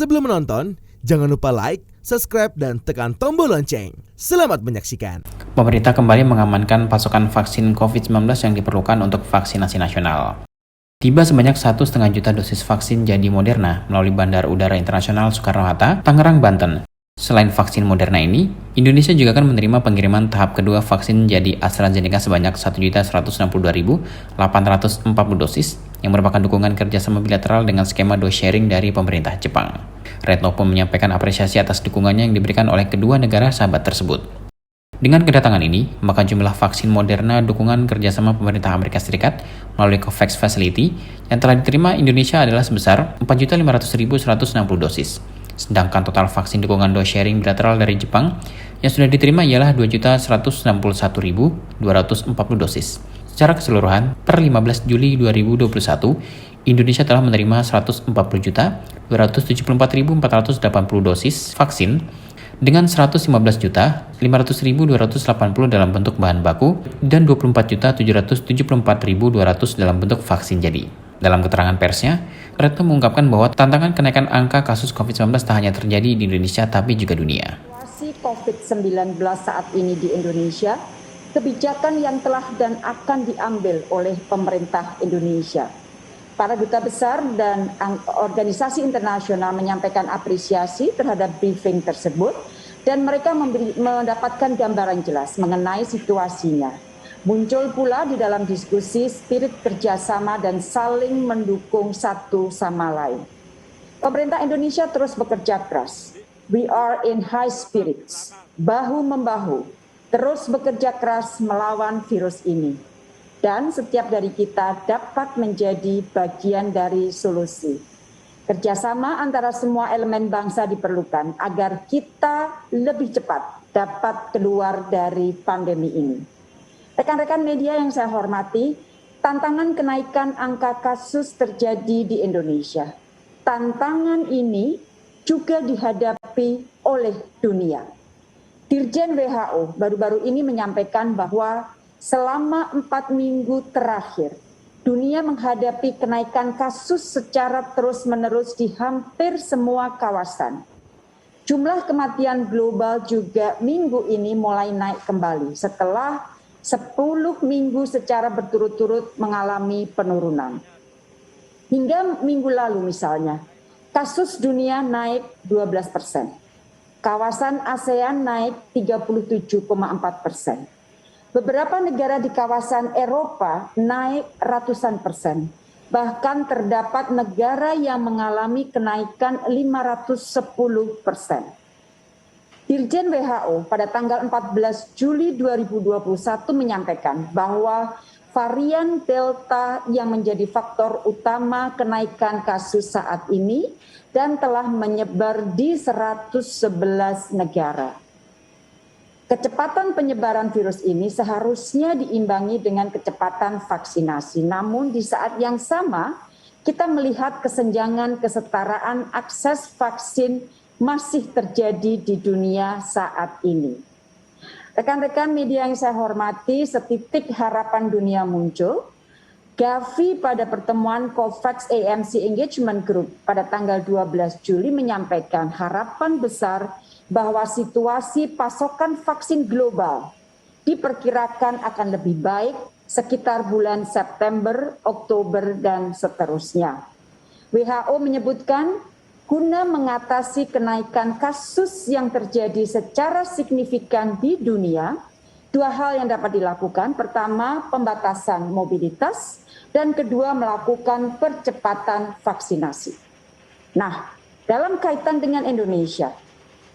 Sebelum menonton, jangan lupa like, subscribe, dan tekan tombol lonceng. Selamat menyaksikan. Pemerintah kembali mengamankan pasokan vaksin COVID-19 yang diperlukan untuk vaksinasi nasional. Tiba sebanyak 1,5 juta dosis vaksin jadi Moderna melalui Bandara Udara Internasional Soekarno-Hatta, Tangerang, Banten. Selain vaksin Moderna ini, Indonesia juga akan menerima pengiriman tahap kedua vaksin jadi AstraZeneca sebanyak 1.162.840 dosis yang merupakan dukungan kerjasama bilateral dengan skema dose sharing dari pemerintah Jepang. Retno pun menyampaikan apresiasi atas dukungannya yang diberikan oleh kedua negara sahabat tersebut. Dengan kedatangan ini, maka jumlah vaksin Moderna dukungan kerjasama pemerintah Amerika Serikat melalui COVAX Facility yang telah diterima Indonesia adalah sebesar 4.500.160 dosis. Sedangkan total vaksin dukungan dose sharing bilateral dari Jepang yang sudah diterima ialah 2.161.240 dosis. Secara keseluruhan, per 15 Juli 2021, Indonesia telah menerima 140.274.480 dosis vaksin dengan 115.500.280 dalam bentuk bahan baku dan 24.774.200 dalam bentuk vaksin jadi. Dalam keterangan persnya, Retno mengungkapkan bahwa tantangan kenaikan angka kasus COVID-19 tak hanya terjadi di Indonesia tapi juga dunia. Situasi COVID-19 saat ini di Indonesia, kebijakan yang telah dan akan diambil oleh pemerintah Indonesia. Para duta besar dan organisasi internasional menyampaikan apresiasi terhadap briefing tersebut dan mereka mendapatkan gambaran jelas mengenai situasinya. Muncul pula di dalam diskusi spirit kerjasama dan saling mendukung satu sama lain. Pemerintah Indonesia terus bekerja keras. We are in high spirits, bahu-membahu, terus bekerja keras melawan virus ini. Dan setiap dari kita dapat menjadi bagian dari solusi. Kerjasama antara semua elemen bangsa diperlukan agar kita lebih cepat dapat keluar dari pandemi ini. Rekan-rekan media yang saya hormati, tantangan kenaikan angka kasus terjadi di Indonesia. Tantangan ini juga dihadapi oleh dunia. Dirjen WHO baru-baru ini menyampaikan bahwa selama 4 minggu terakhir, dunia menghadapi kenaikan kasus secara terus-menerus di hampir semua kawasan. Jumlah kematian global juga minggu ini mulai naik kembali setelah 10 minggu secara berturut-turut mengalami penurunan. Hingga minggu lalu misalnya, kasus dunia naik 12%. Kawasan ASEAN naik 37,4%. Beberapa negara di kawasan Eropa naik ratusan persen. Bahkan terdapat negara yang mengalami kenaikan 510%. Dirjen WHO pada tanggal 14 Juli 2021 menyampaikan bahwa varian Delta yang menjadi faktor utama kenaikan kasus saat ini dan telah menyebar di 111 negara. Kecepatan penyebaran virus ini seharusnya diimbangi dengan kecepatan vaksinasi. Namun di saat yang sama, kita melihat kesenjangan kesetaraan akses vaksin masih terjadi di dunia saat ini. Rekan-rekan media yang saya hormati, setitik harapan dunia muncul. Gavi pada pertemuan COVAX AMC Engagement Group pada tanggal 12 Juli menyampaikan harapan besar bahwa situasi pasokan vaksin global diperkirakan akan lebih baik sekitar bulan September, Oktober, dan seterusnya. WHO menyebutkan guna mengatasi kenaikan kasus yang terjadi secara signifikan di dunia, 2 hal yang dapat dilakukan. Pertama, pembatasan mobilitas, dan kedua, melakukan percepatan vaksinasi. Nah, dalam kaitan dengan Indonesia,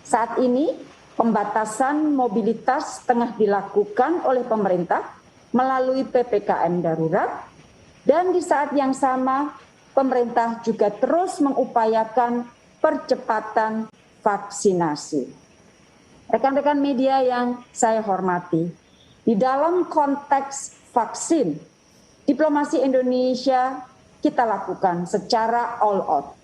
saat ini pembatasan mobilitas tengah dilakukan oleh pemerintah melalui PPKM darurat, dan di saat yang sama pemerintah juga terus mengupayakan percepatan vaksinasi. Rekan-rekan media yang saya hormati, di dalam konteks vaksin, diplomasi Indonesia kita lakukan secara all out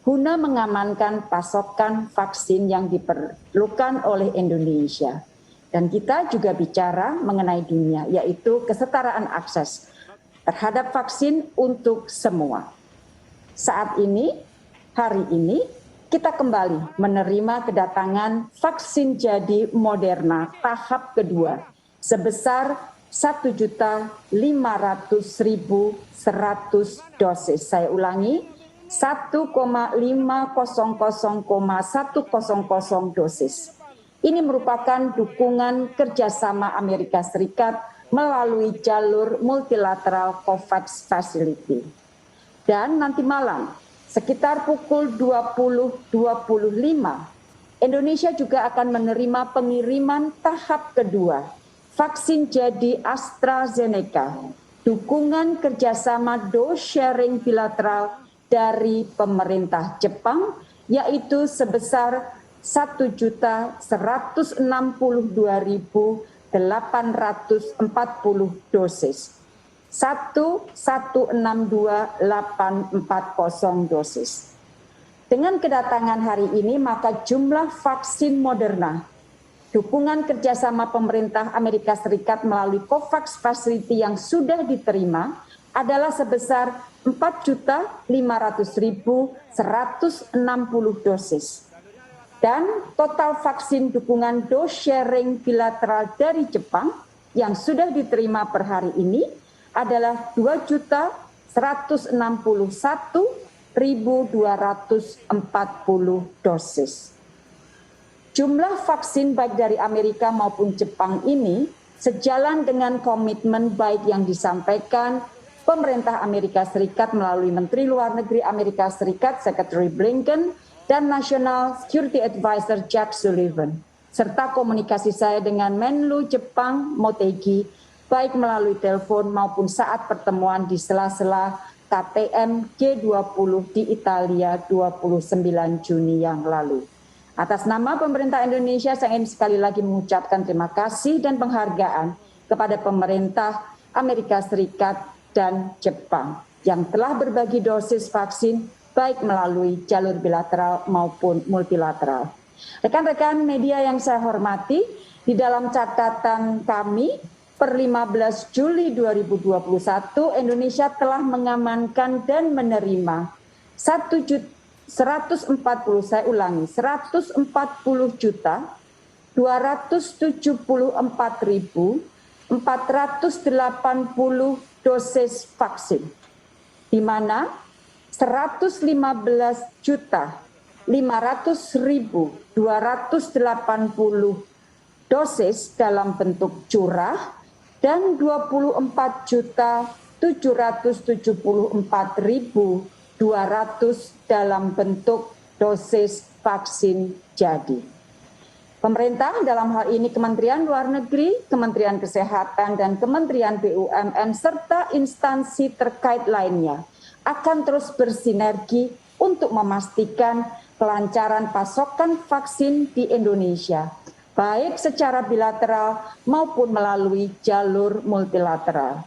guna mengamankan pasokan vaksin yang diperlukan oleh Indonesia. Dan kita juga bicara mengenai dunia, yaitu kesetaraan akses terhadap vaksin untuk semua. Saat ini, hari ini, kita kembali menerima kedatangan vaksin jadi Moderna tahap kedua sebesar 1.500.100 dosis. Saya ulangi, 1,500,100 dosis. Ini merupakan dukungan kerjasama Amerika Serikat melalui jalur multilateral COVAX Facility. Dan nanti malam, sekitar pukul 20.25, Indonesia juga akan menerima pengiriman tahap kedua, vaksin jadi AstraZeneca, dukungan kerjasama dose sharing bilateral dari pemerintah Jepang, yaitu sebesar 1.162.840 dosis. 1.162.840 dosis. Dengan kedatangan hari ini, maka jumlah vaksin Moderna, dukungan kerjasama pemerintah Amerika Serikat melalui COVAX Facility yang sudah diterima adalah sebesar 4.500.160 dosis. Dan total vaksin dukungan dose sharing bilateral dari Jepang yang sudah diterima per hari ini adalah 2.161.240 dosis. Jumlah vaksin baik dari Amerika maupun Jepang ini sejalan dengan komitmen baik yang disampaikan pemerintah Amerika Serikat melalui Menteri Luar Negeri Amerika Serikat, Secretary Blinken, dan National Security Advisor Jack Sullivan, serta komunikasi saya dengan Menlu Jepang Motegi, baik melalui telepon maupun saat pertemuan di sela-sela KTM G20 di Italia 29 Juni yang lalu. Atas nama pemerintah Indonesia, saya ingin sekali lagi mengucapkan terima kasih dan penghargaan kepada pemerintah Amerika Serikat dan Jepang yang telah berbagi dosis vaksin baik melalui jalur bilateral maupun multilateral. Rekan-rekan media yang saya hormati, di dalam catatan kami, per 15 Juli 2021, Indonesia telah mengamankan dan menerima 140.274.480 dosis vaksin, di mana 115.500.280 dosis dalam bentuk curah dan 24.774.200 dalam bentuk dosis vaksin jadi. Pemerintah dalam hal ini Kementerian Luar Negeri, Kementerian Kesehatan, dan Kementerian BUMN serta instansi terkait lainnya akan terus bersinergi untuk memastikan kelancaran pasokan vaksin di Indonesia, baik secara bilateral maupun melalui jalur multilateral.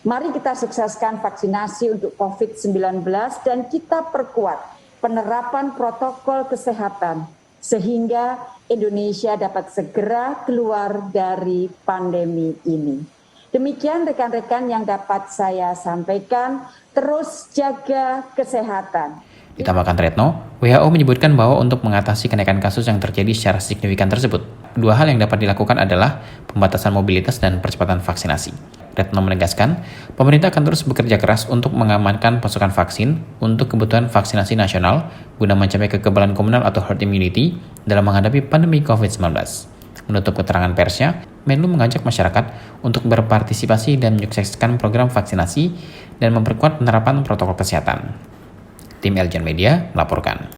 Mari kita sukseskan vaksinasi untuk COVID-19 dan kita perkuat penerapan protokol kesehatan sehingga Indonesia dapat segera keluar dari pandemi ini. Demikian rekan-rekan yang dapat saya sampaikan, terus jaga kesehatan. Ditambahkan Retno, WHO menyebutkan bahwa untuk mengatasi kenaikan kasus yang terjadi secara signifikan tersebut, dua hal yang dapat dilakukan adalah pembatasan mobilitas dan percepatan vaksinasi. Retno menegaskan, pemerintah akan terus bekerja keras untuk mengamankan pasokan vaksin untuk kebutuhan vaksinasi nasional guna mencapai kekebalan komunal atau herd immunity dalam menghadapi pandemi COVID-19. Menutup keterangan persnya, Menlu mengajak masyarakat untuk berpartisipasi dan menyukseskan program vaksinasi dan memperkuat penerapan protokol kesehatan. Tim Eljan Media melaporkan.